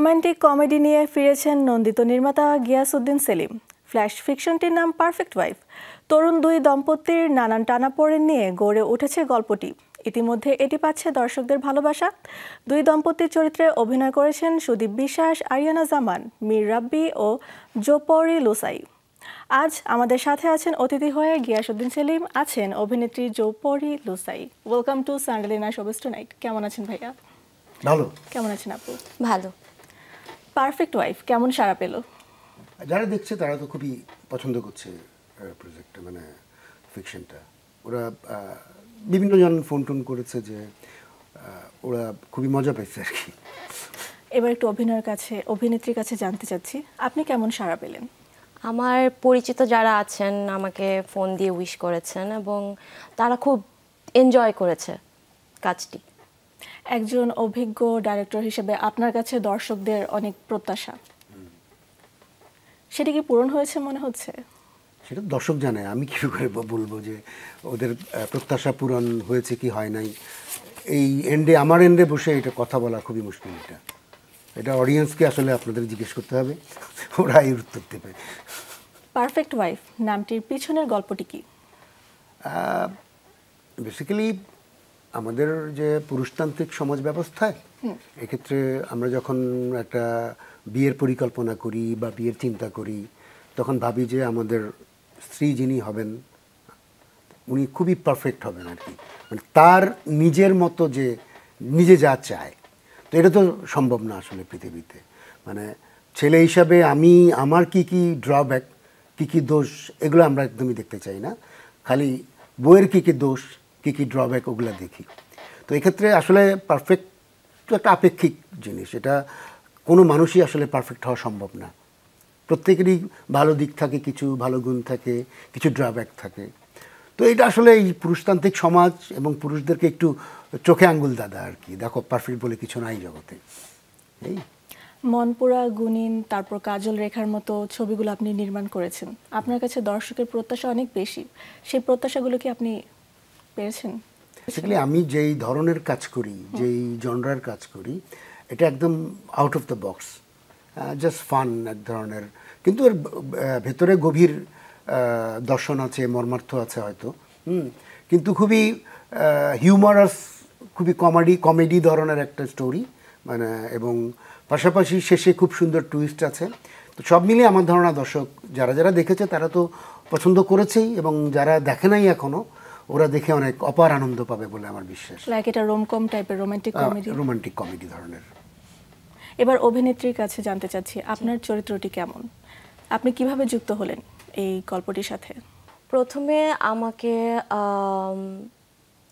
Romantic comedy নিয়ে ফিরেছেন নন্দিত নির্মাতা গিয়াসউদ্দিন সেলিম। ফ্ল্যাশ ফিকশনটির নাম পারফেক্ট ওয়াইফ। তরুণ দুই দম্পতির নানান টানাপোড়েন নিয়ে গড়ে উঠেছে গল্পটি। ইতিমধ্যে এটি পাচ্ছে দর্শকদের ভালোবাসা। দুই দম্পতির চরিত্রে অভিনয় করেছেন সুদীপ বিশ্বাস, আরিয়ানা জামান, মীর রাব্বি ও জোপরি লুসাই। আজ আমাদের সাথে আছেন অতিথি হয়ে গিয়াসউদ্দিন সেলিম, আছেন অভিনেত্রী Jopori Lushai. Welcome to Sunday showbiz tonight. কেমন আছেন ভাইয়া? ভালো। কেমন আছেন আপু? ভালো। পারফেক্ট ওয়াইফ কেমন সাড়া পেল? যারা দেখছে তারা তো খুবই পছন্দ করছে প্রজেক্টটা, মানে ফিকশনটা। ওরা বিভিন্ন জন ফোন টোন করেছে যে ওরা খুবই মজা পেয়েছে আর কি। এবার একটু অভিনেত্রীর কাছে জানতে চাচ্ছি, আপনি কেমন সাড়া পেলেন? আমার পরিচিত যারা আছেন আমাকে ফোন দিয়ে উইশ করেছেন এবং তারা খুব এনজয় করেছে কাজটি। একজন অভিজ্ঞ ডাইরেক্টর হিসেবে আপনার কাছে দর্শকদের অনেক প্রত্যাশা, সেটা কি পূরণ হয়েছে মনে হচ্ছে? সেটা দর্শক জানে, আমি কী করে বলবো যে ওদের প্রত্যাশা পূরণ হয়েছে কি হয় নাই। এই আমার এন্ডে বসে এটা কথা বলা খুবই মুশকিল। এটা অডিয়েন্সকে আসলে আপনাদের জিজ্ঞেস করতে হবে, ওরা এই উত্তর দেবে। পারফেক্ট ওয়াইফ নামটির পিছনের গল্পটি কি? বেসিক্যালি আমাদের যে পুরুষতান্ত্রিক সমাজ ব্যবস্থায় এক্ষেত্রে আমরা যখন একটা বিয়ের পরিকল্পনা করি বা বিয়ের চিন্তা করি, তখন ভাবি যে আমাদের স্ত্রী যিনি হবেন উনি খুবই পারফেক্ট হবেন আর কি, মানে তার নিজের মতো যে নিজে যা চায়। তো এটা তো সম্ভব না আসলে পৃথিবীতে। মানে ছেলে হিসাবে আমার কি কি ড্রব্যাক, কি কি দোষ, এগুলো আমরা একদমই দেখতে চাই না। খালি বইয়ের কি কি দোষ, কি কি ড্রব্যাক, ওগুলো দেখি। তো এক্ষেত্রে আসলে পারফেক্ট তো একটা আপেক্ষিক জিনিস। এটা কোনো মানুষই আসলে পারফেক্ট হওয়া সম্ভব না। প্রত্যেকেরই ভালো দিক থাকে, কিছু ভালো গুণ থাকে, কিছু ড্রব্যাক থাকে। তো এটা আসলে এই পুরুষতান্ত্রিক সমাজ এবং পুরুষদেরকে একটু চোখে আঙ্গুল দাদা আর কি, দেখো পারফেক্ট বলে কিছু নাই জগতে। এই মনপুরা, গুনিন, তারপর কাজল রেখার মতো ছবিগুলো আপনি নির্মাণ করেছেন। আপনার কাছে দর্শকের প্রত্যাশা অনেক বেশি, সেই প্রত্যাশাগুলো কি আপনি পেয়েছেন? বেসিক্যালি আমি যেই ধরনের কাজ করি, যেই জনরার কাজ করি, এটা একদম out of the box, just fun এক ধরনের, কিন্তু এর ভেতরে গভীর দর্শন আছে, মর্মার্থ আছে হয়তো। কিন্তু খুবই হিউমারাস, খুবই কমেডি ধরনের একটা স্টোরি, মানে, এবং পাশাপাশি শেষে খুব সুন্দর টুইস্ট আছে। তো সব মিলিয়ে আমার ধারণা দর্শক যারা দেখেছে তারা তো পছন্দ করেছেই, এবং যারা দেখে নাই এখনো ওরা দেখে অনেক অপার আনন্দ পাবে বলে আমার বিশ্বাস। লাইক এটা রোমকম টাইপের, রোমান্টিক কমেডি ধরনের। এবার অভিনেত্রীর কাছে জানতে চাচ্ছি, আপনার চরিত্রটি কেমন? আপনি কিভাবে যুক্ত হলেন এই গল্পটির সাথে? প্রথমে আমাকে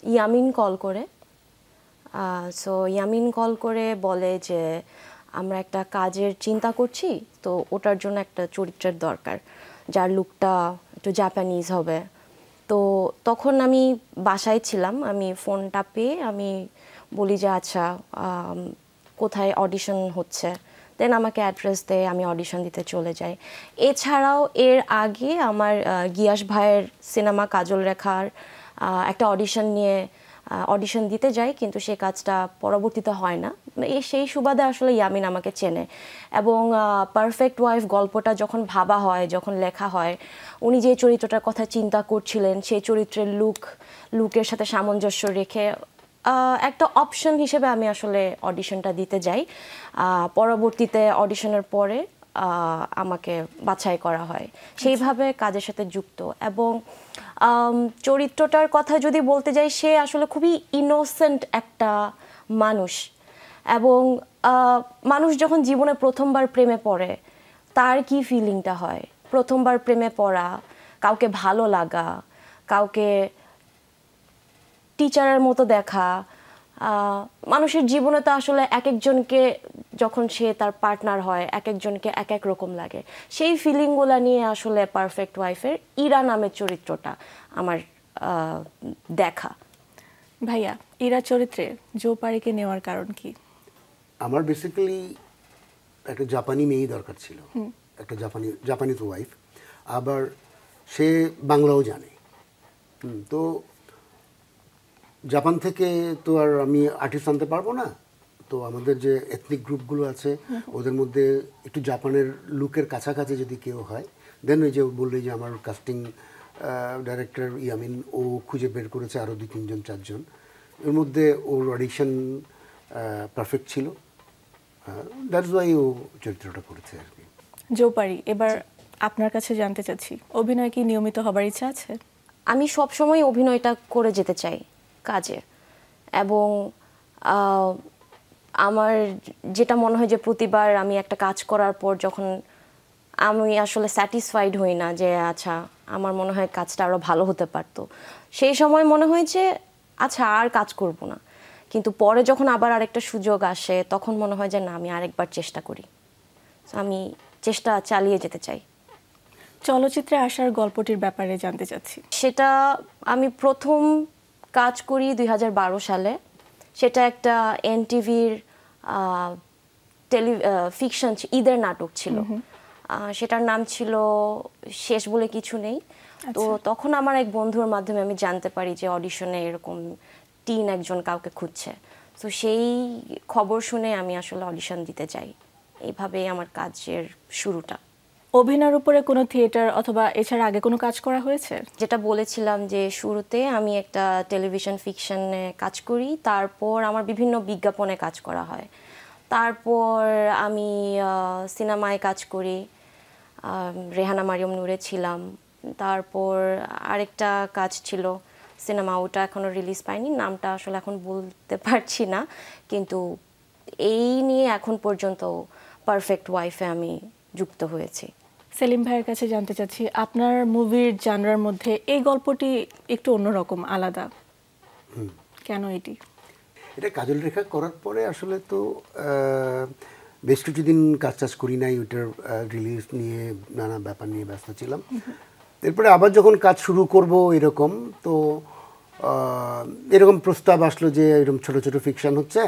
ইয়ামিন কল করে, ইয়ামিন কল করে বলে যে আমরা একটা কাজের চিন্তা করছি, তো ওটার জন্য একটা চরিত্রের দরকার যার লুকটা একটু জাপানিজ হবে। তো তখন আমি বাসায় ছিলাম, আমি ফোনটা পেয়ে আমি বলি যে আচ্ছা কোথায় অডিশন হচ্ছে, দেন আমাকে অ্যাড্রেস দেয়, আমি অডিশন দিতে চলে যাই। এছাড়াও এর আগে আমার গিয়াস ভাইয়ের সিনেমা কাজল রেখার একটা অডিশন দিতে যাই, কিন্তু সেই কাজটা পরবর্তীতে হয় না। সেই সুবাদে আসলে ইয়ামিন আমাকে চেনে। এবং পারফেক্ট ওয়াইফ গল্পটা যখন ভাবা হয়, যখন লেখা হয়, উনি যে চরিত্রটার কথা চিন্তা করছিলেন সেই চরিত্রের লুকের সাথে সামঞ্জস্য রেখে একটা অপশন হিসেবে আমি আসলে অডিশনটা দিতে যাই। পরবর্তীতে অডিশনের পরে আমাকে বাছাই করা হয়, সেইভাবে কাজের সাথে যুক্ত। এবং চরিত্রটার কথা যদি বলতে যাই, সে আসলে খুবই ইনোসেন্ট একটা মানুষ। এবং মানুষ যখন জীবনে প্রথমবার প্রেমে পড়ে তার কি ফিলিংটা হয়, প্রথমবার প্রেমে পড়া, কাউকে ভালো লাগা, কাউকে টিচারের মতো দেখা, মানুষের জীবনে তো আসলে এক একজনকে যখন সে তার পার্টনার হয় এক একজনকে এক এক রকম লাগে। সেই ফিলিংগুলো নিয়ে আসলে পারফেক্ট ওয়াইফের ইরা নামের চরিত্রটা আমার দেখা। ভাইয়া, ইরা চরিত্রে জোপারিকে নেওয়ার কারণ কি? আমার বেসিক্যালি একটা জাপানি মেয়ে দরকার ছিল, একটা জাপানিজ ওয়াইফ, আবার সে বাংলাও জানে। তো জাপান থেকে তো আর আমি আর্টিস্ট আনতে পারবো না, তো আমাদের যে এথনিক গ্রুপগুলো আছে ওদের মধ্যে একটু জাপানের লুকের কাছাকাছি যদি কেউ হয়, দেন ওই যে বললে যে আমার কাস্টিং ডাইরেক্টর ইয়ামিন ও খুঁজে বের করেছে আরও 2-3 জন 4 জন, এর মধ্যে ওর অডিশন পারফেক্ট ছিল, দ্যাটস ওয়াই ও চরিত্রটা করেছে আর কি। জৌপারি, এবার আপনার কাছে জানতে চাচ্ছি, অভিনয় কি নিয়মিত হবার ইচ্ছা আছে? আমি সব সময় অভিনয়টা করে যেতে চাই কাজে, এবং আমার যেটা মনে হয় যে প্রতিবার আমি একটা কাজ করার পর যখন আমি আসলে স্যাটিসফাইড হই না, যে আচ্ছা আমার মনে হয় কাজটা আরও ভালো হতে পারতো, সেই সময় মনে হয় যে আচ্ছা আর কাজ করব না। কিন্তু পরে যখন আবার আরেকটা সুযোগ আসে তখন মনে হয় যে না, আমি আরেকবার চেষ্টা করি। আমি চেষ্টা চালিয়ে যেতে চাই। চলচ্চিত্রে আসার গল্পটির ব্যাপারে জানতে চাচ্ছি। সেটা আমি প্রথম কাজ করি 2012 সালে। সেটা একটা এনটিভির ফিকশন ঈদের নাটক ছিল। সেটার নাম ছিল শেষ বলে কিছু নেই। তো তখন আমার এক বন্ধুর মাধ্যমে আমি জানতে পারি যে অডিশনে এরকম টিন একজন কাউকে খুঁজছে। তো সেই খবর শুনে আমি আসলে অডিশন দিতে যাই। এইভাবেই আমার কাজের শুরুটা। অভিনয়ের উপরে কোনো থিয়েটার অথবা এছাড়া আগে কোনো কাজ করা হয়েছে? যেটা বলেছিলাম যে শুরুতে আমি একটা টেলিভিশন ফিকশনে কাজ করি, তারপর আমার বিভিন্ন বিজ্ঞাপনে কাজ করা হয়, তারপর আমি সিনেমায় কাজ করি, রেহানা মারিয়ম নূরে ছিলাম, তারপর আরেকটা কাজ ছিল সিনেমা, ওটা এখনও রিলিজ পায়নি, নামটা আসলে এখন বলতে পারছি না, কিন্তু এই নিয়ে এখন পর্যন্ত পারফেক্ট ওয়াইফে আমি যুক্ত হয়েছি। সেলিম ভাইয়ের কাছে জানতে চাচ্ছি, আপনার মুভির জানরার মধ্যে এই গল্পটি একটু অন্যরকম, আলাদা, কেন এটি? এটা কাজল রেখা করার পরে আসলে তো বেশ কিছুদিন কাজ টাজ করি নাই, ওইটার রিলিজ নিয়ে নানা ব্যাপার নিয়ে ব্যস্ত ছিলাম। এরপরে আবার যখন কাজ শুরু করব এরকম, তো এরকম প্রস্তাব আসলো যে এরকম ছোট ছোট ফিকশন হচ্ছে,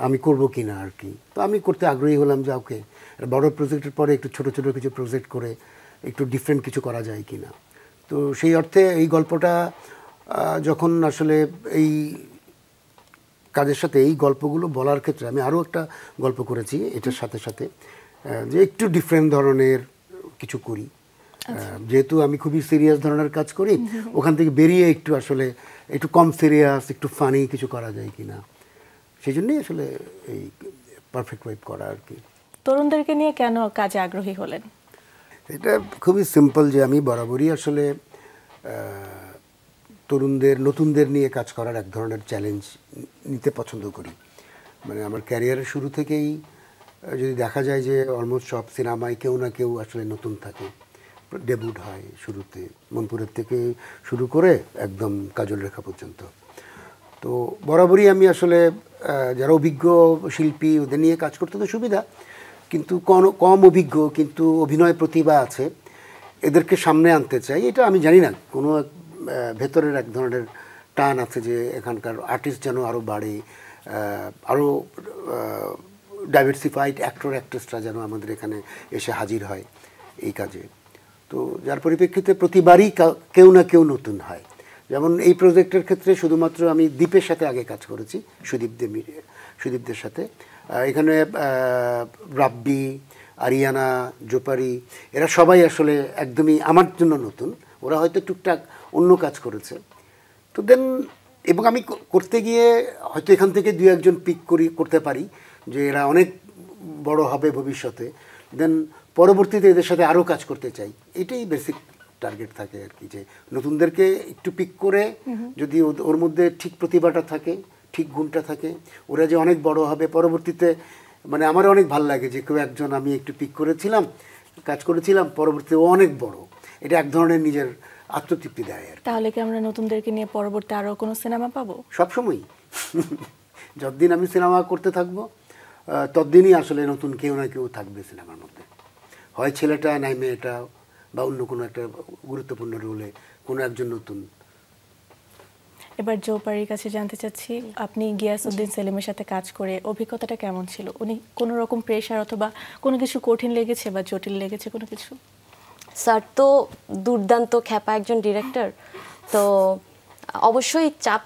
আমি করব কি না আর কি। তো আমি করতে আগ্রহী হলাম যে ওকে, বড় প্রজেক্টের পরে একটু ছোট ছোট কিছু প্রজেক্ট করে একটু ডিফারেন্ট কিছু করা যায় কি না। তো সেই অর্থে এই গল্পটা যখন আসলে এই কাজের সাথে এই গল্পগুলো বলার ক্ষেত্রে আমি আরও একটা গল্প করেছি এটার সাথে সাথে, যে একটু ডিফারেন্ট ধরনের কিছু করি। যেহেতু আমি খুবই সিরিয়াস ধরনের কাজ করি, ওখান থেকে বেরিয়ে একটু আসলে একটু কম সিরিয়াস, একটু ফানি কিছু করা যায় কি না, সেই জন্যই আসলে এই পারফেক্ট ওয়াইফ করা আর কি। তরুণদেরকে নিয়ে কেন কাজে আগ্রহী হলেন? এটা খুবই সিম্পল, যে আমি বরাবরই আসলে তরুণদের, নতুনদের নিয়ে কাজ করার এক ধরনের চ্যালেঞ্জ নিতে পছন্দ করি। মানে আমার ক্যারিয়ারের শুরু থেকেই যদি দেখা যায় যে অলমোস্ট সব সিনেমায় কেউ না কেউ আসলে নতুন থাকে, ডেবিউট হয় শুরুতে, মনপুরের থেকে শুরু করে একদম কাজল রেখা পর্যন্ত। তো বরাবরই আমি আসলে যারা অভিজ্ঞ শিল্পী ওদের নিয়ে কাজ করতে তো সুবিধা, কিন্তু কম অভিজ্ঞ কিন্তু অভিনয় প্রতিভা আছে এদেরকে সামনে আনতে চাই। এটা আমি জানি না, কোনো ভেতরের এক ধরনের টান আছে যে এখানকার আর্টিস্ট যেন আরও বাড়ে, আরও ডাইভার্সিফাইড অ্যাক্টর অ্যাক্ট্রেসরা যেন আমাদের এখানে এসে হাজির হয় এই কাজে। তো যার পরিপ্রেক্ষিতে প্রতিবারই কেউ না কেউ নতুন হয়। যেমন এই প্রজেক্টের ক্ষেত্রে শুধুমাত্র আমি দীপের সাথে আগে কাজ করেছি, সুদীপদের সাথে। এখানে রাব্বি, আরিয়ানা, জোপারি, এরা সবাই আসলে একদমই আমার জন্য নতুন। ওরা হয়তো টুকটাক অন্য কাজ করেছে। তো দেন, এবং আমি করতে গিয়ে হয়তো এখান থেকে 2-1 পিক করতে পারি যে এরা অনেক বড় হবে ভবিষ্যতে, দেন পরবর্তীতে এদের সাথে আরও কাজ করতে চাই। এটাই বেসিক টার্গেট থাকে আর কি, যে নতুনদেরকে একটু পিক করে যদি ওর মধ্যে ঠিক প্রতিভাটা থাকে, ঠিক গুণটা থাকে, ওরা যে অনেক বড় হবে পরবর্তীতে। মানে আমার অনেক ভালো লাগে যে কেউ একজন আমি একটু পিক করেছিলাম, কাজ করেছিলাম, পরবর্তীতে ও অনেক বড়, এটা এক ধরনের নিজের আত্মতৃপ্তি দেয় আর। তাহলে কি আমরা নতুনদেরকে নিয়ে পরবর্তী আরও কোনো সিনেমা পাবো? সবসময়ই যতদিন আমি সিনেমা করতে থাকবো ততদিনই আসলে নতুন কেউ না কেউ থাকবে সিনেমার মধ্যে, হয় ছেলেটা নাই মেয়েটা, বা অন্য কোনো একটা গুরুত্বপূর্ণ রোলে কোনো একজন নতুন। এবার জৌপারির কাছে জানতে চাচ্ছি, আপনি গিয়াসউদ্দিন সেলিমের সাথে কাজ করে অভিজ্ঞতাটা কেমন ছিল? উনি কোনো রকম প্রেশার অথবা কোনো কিছু কঠিন লেগেছে বা জটিল লেগেছে কোনো কিছু? স্যার তো দুর্দান্ত খ্যাপা একজন ডিরেক্টর, তো অবশ্যই চাপ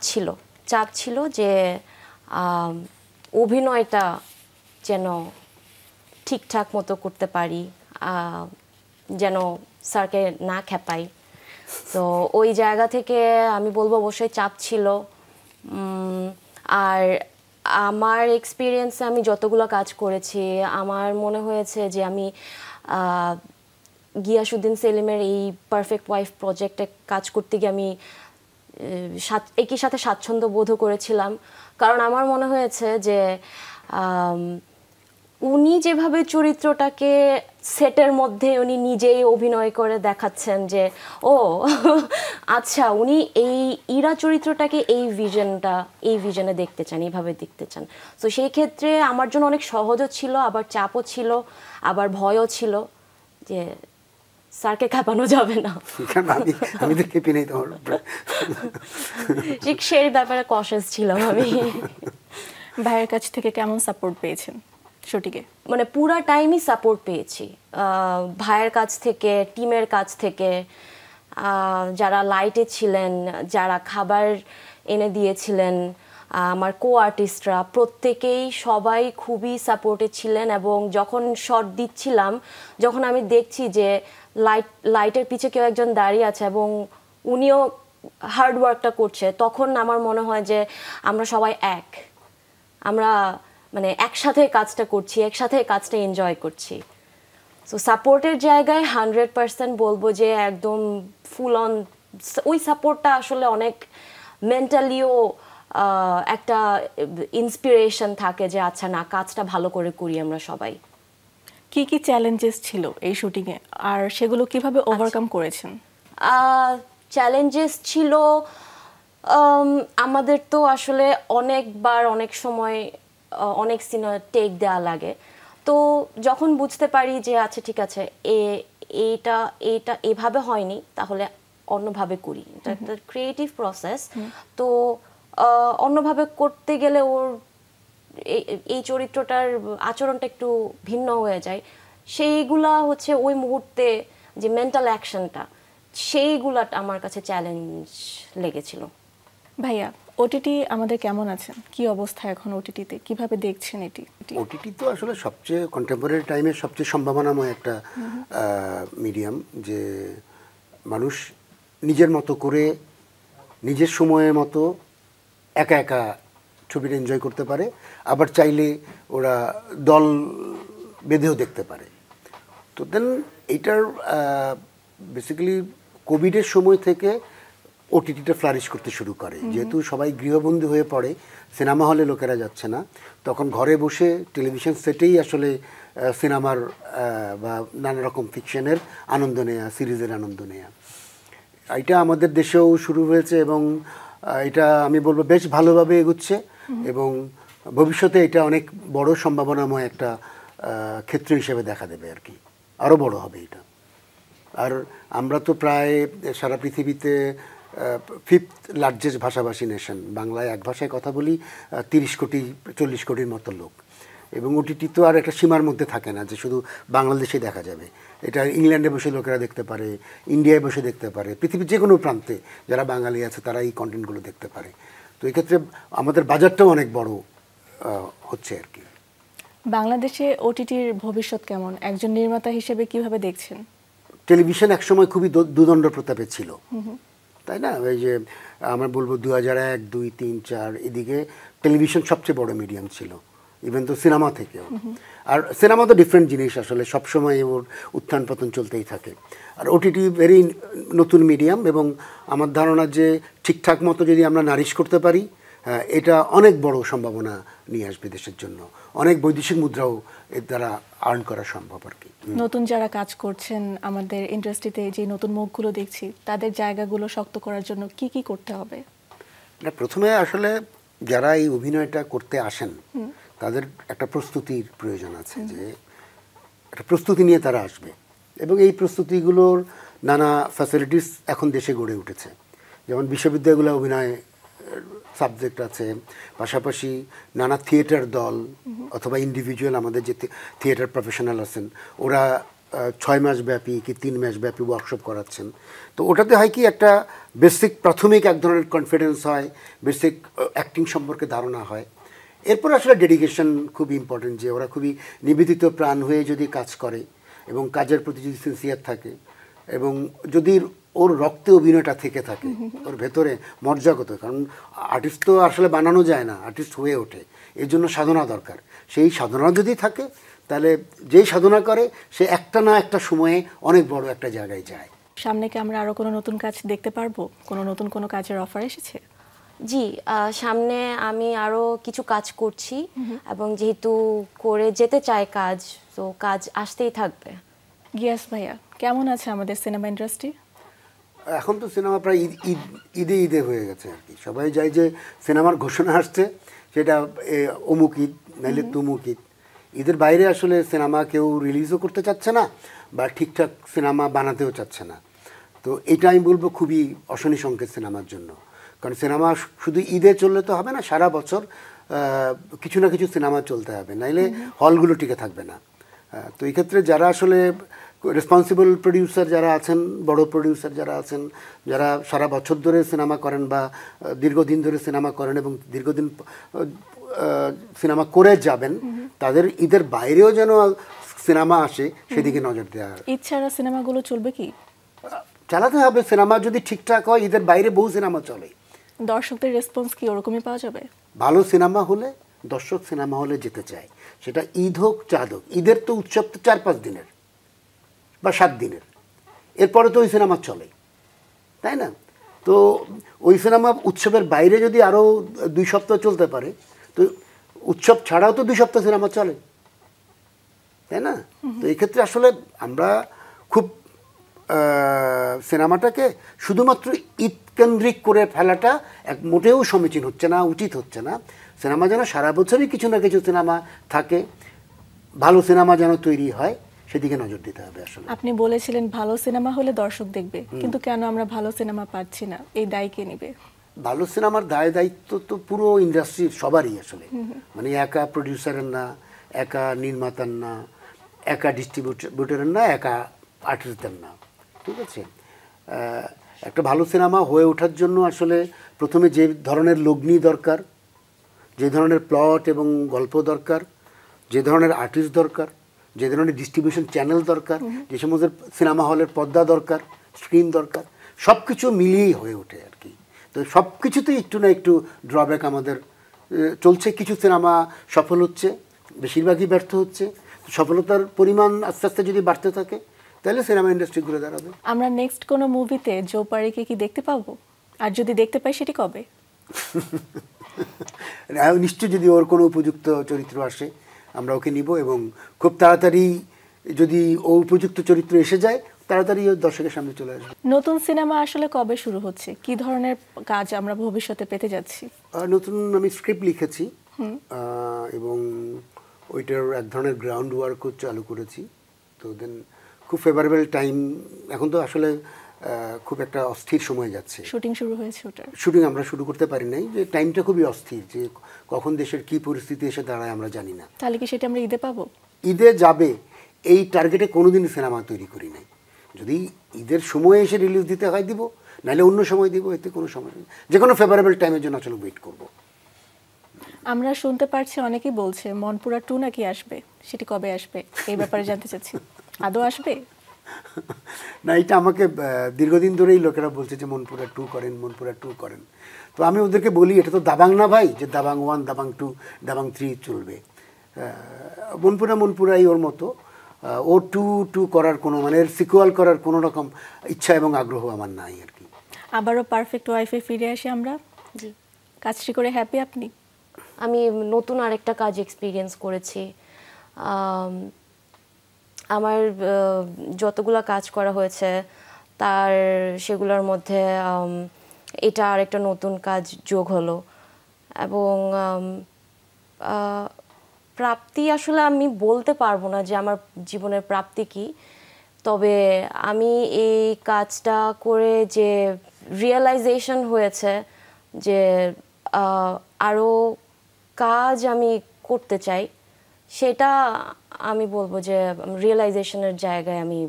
ছিল যে অভিনয়টা যেন ঠিকঠাক মতো করতে পারি, যেন স্যারকে না খেপাই। তো ওই জায়গা থেকে আমি বলবো অবশ্যই চাপ ছিল। আর আমার এক্সপিরিয়েন্সে আমি যতগুলো কাজ করেছি আমার মনে হয়েছে যে আমি গিয়াসউদ্দিন সেলিমের এই পারফেক্ট ওয়াইফ প্রজেক্টে কাজ করতে গিয়ে আমি একই সাথে স্বাচ্ছন্দ্য বোধ করেছিলাম। কারণ আমার মনে হয়েছে যে উনি যেভাবে চরিত্রটাকে সেটের মধ্যে উনি নিজেই অভিনয় করে দেখাচ্ছেন যে ও আচ্ছা উনি এই ইরা চরিত্রটাকে এই ভিশনে দেখতে চান, এইভাবে দেখতে চান। তো সেই ক্ষেত্রে আমার জন্য অনেক সহজও ছিল, আবার চাপও ছিল, আবার ভয়ও ছিল যে স্যারকে খেপানো যাবে না। আমি তো খেপি নেই তোমার, সেই ব্যাপারে কশাস ছিলাম আমি। ভাইয়ের কাছ থেকে কেমন সাপোর্ট পেয়েছেন শুটিংয়ে? মানে পুরা টাইমই সাপোর্ট পেয়েছি ভাইয়ের কাছ থেকে, টিমের কাছ থেকে, যারা লাইটে ছিলেন, যারা খাবার এনে দিয়েছিলেন, আমার কো আর্টিস্টরা প্রত্যেকেই সবাই খুবই সাপোর্টে ছিলেন। এবং যখন শট দিচ্ছিলাম, যখন আমি দেখছি যে লাইটের পিছে কেউ একজন দাঁড়িয়ে আছে এবং উনিও হার্ড ওয়ার্কটা করছে, তখন আমার মনে হয় যে আমরা সবাই আমরা মানে একসাথে কাজটা করছি, একসাথে কাজটা এনজয় করছি। সো সাপোর্টের জায়গায় 100% বলবো যে একদম ফুল অন। ওই সাপোর্টটা আসলে অনেক মেন্টালিও একটা ইন্সপিরেশন থাকে যে আচ্ছা না, কাজটা ভালো করে করি আমরা সবাই। কি কি চ্যালেঞ্জেস ছিল এই শুটিংয়ে, আর সেগুলো কিভাবে ওভারকাম করেছেন? চ্যালেঞ্জেস ছিল আমাদের তো আসলে অনেকবার অনেক সময় অনেক সিনে টেক দেওয়া লাগে। তো যখন বুঝতে পারি যে আচ্ছা ঠিক আছে এইটা এভাবে হয়নি, তাহলে অন্যভাবে করি, এটা একটা ক্রিয়েটিভ প্রসেস। তো অন্যভাবে করতে গেলে ওর এই চরিত্রটার আচরণটা একটু ভিন্ন হয়ে যায়। সেইগুলা হচ্ছে ওই মুহূর্তে যে মেন্টাল অ্যাকশনটা, সেইগুলা আমার কাছে চ্যালেঞ্জ লেগেছিল। ভাইয়া, ওটিটি আমাদের কেমন আছেন? কি অবস্থা এখন ওটিটিতে? কিভাবে দেখছেন এটি? ওটিটি তো আসলে সবচেয়ে কন্টেম্পোরারি টাইমের সবচেয়ে সম্ভাবনাময় একটা মিডিয়াম, যে মানুষ নিজের মতো করে নিজের সময়ের মতো একা একা ছবিটা এনজয় করতে পারে, আবার চাইলে ওরা দল বেঁধেও দেখতে পারে। তো দেন এইটার বেসিক্যালি কোভিডের সময় থেকে ওটিটিটা ফ্লারিশ করতে শুরু করে। যেহেতু সবাই গৃহবন্দী হয়ে পড়ে, সিনেমা হলে লোকেরা যাচ্ছে না, তখন ঘরে বসে টেলিভিশন সেটেই আসলে সিনেমার বা নানা রকম ফিকশনের আনন্দ নেয়া, সিরিজের আনন্দ নেয়া, এটা আমাদের দেশেও শুরু হয়েছে এবং এটা আমি বলবো বেশ ভালোভাবে এগুচ্ছে এবং ভবিষ্যতে এটা অনেক বড় সম্ভাবনাময় একটা ক্ষেত্র হিসেবে দেখা দেবে আর কি, আরও বড় হবে এটা। আর আমরা তো প্রায় সারা পৃথিবীতে 5th লার্জেস্ট ভাষাভাষী নেশন। বাংলায় এক ভাষায় কথা বলি 30 কোটি 40 কোটির মতো লোক, এবং ওটিটি তো আর একটা সীমার মধ্যে থাকে না যে শুধু বাংলাদেশে দেখা যাবে। এটা ইংল্যান্ডে বসে লোকেরা দেখতে পারে, ইন্ডিয়ায় বসে দেখতে পারে, পৃথিবীর যে কোনো প্রান্তে যারা বাঙালি আছে তারা এই কন্টেন্টগুলো দেখতে পারে। তো এক্ষেত্রে আমাদের বাজারটাও অনেক বড় হচ্ছে আর কি। বাংলাদেশে ওটিটির ভবিষ্যৎ কেমন? একজন নির্মাতা হিসেবে কিভাবে দেখছেন? টেলিভিশন একসময় খুবই দুদণ্ড প্রতাপে ছিল, তাই না? ওই যে আমরা বলবো 2001, 2, 3, 4 এদিকে টেলিভিশন সবচেয়ে বড় মিডিয়াম ছিল, ইভেন তো সিনেমা থেকেও। আর সিনেমা তো ডিফারেন্ট জিনিস, আসলে সবসময় ওর উত্থান পতন চলতেই থাকে। আর ওটিটি ভেরি নতুন মিডিয়াম, এবং আমার ধারণা যে ঠিকঠাক মতো যদি আমরা নারিশ করতে পারি, এটা অনেক বড় সম্ভাবনা নিয়ে আসবে দেশের জন্য। অনেক বৈদেশিক মুদ্রাও এর দ্বারা আর্ন করা সম্ভব আর কি। নতুন যারা কাজ করছেন আমাদের ইন্ডাস্ট্রিতে, যে নতুন মুখগুলো দেখছি, তাদের জায়গাগুলো শক্ত করার জন্য কি কি করতে হবে? না, প্রথমে আসলে যারা এই অভিনয়টা করতে আসেন তাদের একটা প্রস্তুতির প্রয়োজন আছে, যে একটা প্রস্তুতি নিয়ে তারা আসবে, এবং এই প্রস্তুতিগুলোর নানা ফ্যাসিলিটিস এখন দেশে গড়ে উঠেছে। যেমন বিশ্ববিদ্যালয়গুলো অভিনয় সাবজেক্ট আছে, পাশাপাশি নানা থিয়েটার দল অথবা ইন্ডিভিজুয়াল আমাদের যে থিয়েটার প্রফেশনাল আছেন, ওরা 6 মাস ব্যাপী কি 3 মাস ব্যাপী ওয়ার্কশপ করাচ্ছেন। তো ওটাতে হয় কি, একটা বেসিক প্রাথমিক এক ধরনের কনফিডেন্স হয়, বেসিক অ্যাক্টিং সম্পর্কে ধারণা হয়। এরপর আসলে ডেডিকেশন খুব ইম্পর্টেন্ট, যে ওরা খুবই নিবেদিত প্রাণ হয়ে যদি কাজ করে এবং কাজের প্রতি যদি সিনসিয়ার থাকে এবং যদি ওর রক্তে অভিনয়টা থেকে থাকে, ওর ভেতরে মর্যাগত, কারণ আর্টিস্ট তো আসলে বানানো যায় না, আর্টিস্ট হয়ে ওঠে, এর জন্য সাধনা দরকার। সেই সাধনা যদি থাকে তাহলে যেই সাধনা করে সে একটা না একটা সময়ে অনেক বড় একটা জায়গায় যায়। সামনে কি আমরা আরো কোনো নতুন কাজ দেখতে পারবো? কোনো কাজের অফার এসেছে? জি, সামনে আমি আরো কিছু কাজ করছি এবং যেহেতু করে যেতে চাই কাজ, তো কাজ আসতেই থাকবে। গিয়াস ভাইয়া, কেমন আছে আমাদের সিনেমা ইন্ডাস্ট্রি? এখন তো সিনেমা প্রায় ঈদে ঈদে হয়ে গেছে আর কি। সবাই যায় যে সিনেমার ঘোষণা আসছে, সেটা অমুক ঈদ নাইলে তুমুক ঈদ। ঈদের বাইরে আসলে সিনেমা কেউ রিলিজও করতে চাচ্ছে না বা ঠিকঠাক সিনেমা বানাতেও চাচ্ছে না। তো এটা আমি বলবো খুবই অশনি সংকেত সিনেমার জন্য। কারণ সিনেমা শুধু ঈদে চললে তো হবে না, সারা বছর কিছু না কিছু সিনেমা চলতে হবে, নাইলে হলগুলো টিকে থাকবে না। তো এই ক্ষেত্রে যারা আসলে রেসপন্সিবল প্রডিউসার যারা আছেন, বড় প্রডিউসার যারা আছেন, যারা সারা বছর ধরে সিনেমা করেন বা দীর্ঘদিন ধরে সিনেমা করেন এবং দীর্ঘদিন সিনেমা করে যাবেন, তাদের ঈদের বাইরেও যেন সিনেমা আসে সেদিকে নজর দেওয়া। ঈদ ছাড়া সিনেমাগুলো চলবে কি? চালাতে হবে। সিনেমা যদি ঠিকঠাক হয়, ঈদের বাইরে বহু সিনেমা চলে। দর্শকদের রেসপন্স কি ওরকমই পাওয়া যাবে? ভালো সিনেমা হলে দর্শক সিনেমা হলে যেতে চায়, সেটা ঈদ হোক চাঁদ হোক। ঈদের তো উৎসব তো 4-5 দিনের বা 7 দিনের, এরপরে তো ওই সিনেমা চলে, তাই না? তো ওই সিনেমা উৎসবের বাইরে যদি আরও 2 সপ্তাহ চলতে পারে, তো উৎসব ছাড়াও তো 2 সপ্তাহ সিনেমা চলে, তাই না? তো এই ক্ষেত্রে আসলে আমরা খুব সিনেমাটাকে শুধুমাত্র ঈদ কেন্দ্রিক করে ফেলাটা মোটেও সমীচীন হচ্ছে না, উচিত হচ্ছে না। সিনেমা যেন সারা বছরই কিছু না কিছু সিনেমা থাকে, ভালো সিনেমা যেন তৈরি হয়, সেদিকে নজর দিতে হবে। আসলে আপনি বলেছিলেন ভালো সিনেমা হলে দর্শক দেখবে, কিন্তু কেন আমরা ভালো সিনেমা পাচ্ছি না? এই দায় কে নেবে? ভালো সিনেমার দায়িত্ব তো পুরো ইন্ডাস্ট্রির সবারই আসলে। মানে একা প্রডিউসারের না, একা নির্মাতার না, একা ডিস্ট্রিবিউটরের না, একা আর্টিস্টদের না, ঠিক আছে? একটা ভালো সিনেমা হয়ে ওঠার জন্য আসলে প্রথমে যে ধরনের লগ্নি দরকার, যে ধরনের প্লট এবং গল্প দরকার, যে ধরনের আর্টিস্ট দরকার, যে ধরনের ডিস্ট্রিবিউশন চ্যানেল দরকার, যে সমস্ত সিনেমা হলের পর্দা দরকার, স্ক্রিন দরকার, সব কিছু মিলিয়েই হয়ে ওঠে আর কি। তো সব কিছুতেই একটু না একটু ড্রব্যাক আমাদের চলছে। কিছু সিনেমা সফল হচ্ছে, বেশিরভাগই ব্যর্থ হচ্ছে। সফলতার পরিমাণ আস্তে আস্তে যদি বাড়তে থাকে, তাহলে সিনেমা ইন্ডাস্ট্রি ঘুরে দাঁড়াবে। আমরা নেক্সট কোনো মুভিতে জো পারিকে কি দেখতে পাবো? আর যদি দেখতে পাই সেটি কবে? নিশ্চয়ই, যদি ওর কোনো উপযুক্ত চরিত্র আসে আমরা ওকে নিব, এবং খুব তাড়াতাড়ি যদি ও উপযুক্ত চরিত্র এসে যায়, তাড়াতাড়ি ওর দর্শকের সামনে চলে আসবে। নতুন সিনেমা আসলে কবে শুরু হচ্ছে? কি ধরনের কাজ আমরা ভবিষ্যতে পেতে যাচ্ছি? নতুন আমি স্ক্রিপ্ট লিখেছি এবং ওইটার এক ধরনের গ্রাউন্ড ওয়ার্কও চালু করেছি। তো দেন খুব ফেভারেবল টাইম। এখন তো আসলে খুব একটা অস্থির সময় যাচ্ছে। শুটিং শুরু হয়েছে ওটার? শুটিং আমরা শুরু করতে পারি নাই, যে টাইমটা খুবই অস্থির, যে কখন দেশের কি পরিস্থিতি এসে দাঁড়ায় আমরা জানি না। তাহলে কি সেটা আমরা ঈদে পাবো? ঈদে যাবে এই টার্গেটে কোনোদিনই সিনেমা তৈরি করি নাই। যদি ঈদের সময় এসে রিলিজ দিতে হয় দিব, নাহলে অন্য সময় দিব, এতে কোনো সময় নেই। যে কোনো ফেভারেবল টাইমের জন্য আসলে ওয়েট করব। আমরা শুনতে পারছি অনেকেই বলছে মনপুরা 2 নাকি আসবে, সেটি কবে আসবে এই ব্যাপারে জানতে চাচ্ছি। আদৌ আসবে? না, এটা আমাকে দীর্ঘদিন ধরেই লোকেরা বলছে যে মনপুরা 2 করেন, মনপুরা 2 করেন। তো আমি ওদেরকে বলি, এটা তো দাবাং না ভাই, যে দাবাং 1, দাবাং 2, দাবাং 3 চলবে। মনপুরাই ওর মতো। ও 2 করার কোনো, মানে এর সিকুয়াল করার কোনো রকম ইচ্ছা এবং আগ্রহ আমার নাই আর কি। আবারও পারফেক্ট ওয়াইফে ফিরে আসি আমরা। জি, কাজটি করে হ্যাপি আপনি? আমি নতুন আরেকটা কাজ এক্সপিরিয়েন্স করেছি। আমার যতগুলো কাজ করা হয়েছে তার সেগুলোর মধ্যে এটা আরেকটা নতুন কাজ যোগ হলো। এবং প্রাপ্তি আসলে আমি বলতে পারবো না যে আমার জীবনের প্রাপ্তি কি, তবে আমি এই কাজটা করে যে রিয়েলাইজেশন হয়েছে যে আরও কাজ আমি করতে চাই, সেটা আমি বলবো যে রিয়েলাইজেশনের জায়গায় আমি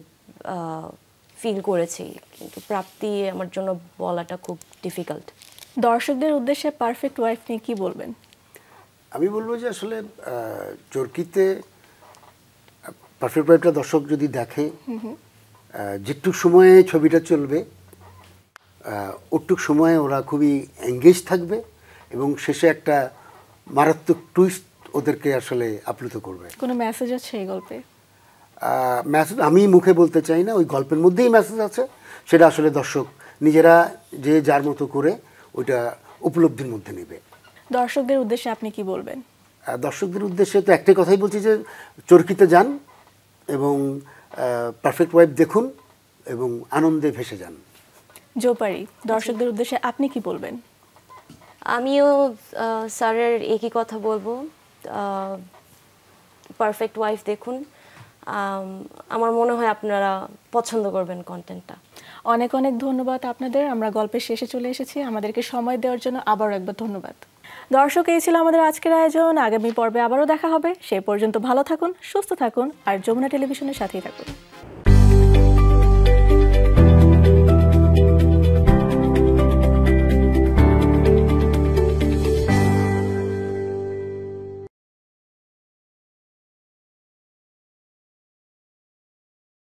ফিল করেছি, কিন্তু প্রাপ্তি আমার জন্য বলাটা খুব ডিফিকাল্ট। দর্শকদের উদ্দেশ্যে পারফেক্ট ওয়াইফ নিয়ে কি বলবেন? আমি বলবো যে আসলে চরকিতে পারফেক্ট ওয়াইফটা দর্শক যদি দেখে, যেটুক সময়ে ছবিটা চলবে ওটুক সময়ে ওরা খুবই এঙ্গেজ থাকবে এবং শেষে একটা মারাত্মক টুইস্ট ওদেরকে আসলে আপ্লুত করবে। কোনো মেসেজ আছে এই গল্পে? মেসেজ আমি মুখে বলতে চাই না, ওই গল্পের মধ্যেই মেসেজ আছে, সেটা আসলে দর্শক নিজেরা যে যার মতো করে ওইটা উপলব্ধির মধ্যে নেবে। দর্শকদের উদ্দেশ্যে আপনি কি বলবেন? দর্শকদের উদ্দেশ্যে তো একটাই কথাই বলছি যে চরকিতে যান এবং পারফেক্ট ওয়াইফ দেখুন এবং আনন্দে ভেসে যান। জোপারি, দর্শকদের উদ্দেশ্যে আপনি কি বলবেন? আমিও স্যারের একই কথা বলবো, পারফেক্ট ওয়াইফ দেখুন। আমার মনে হয় আপনারা পছন্দ করবেন কন্টেন্টটা। অনেক অনেক ধন্যবাদ আপনাদের। আমরা গল্পের শেষে চলে এসেছি, আমাদেরকে সময় দেওয়ার জন্য আবারও একবার ধন্যবাদ। দর্শক, এই ছিল আমাদের আজকের আয়োজন। আগামী পর্বে আবারও দেখা হবে। সেই পর্যন্ত ভালো থাকুন, সুস্থ থাকুন আর যমুনা টেলিভিশনের সাথেই থাকুন।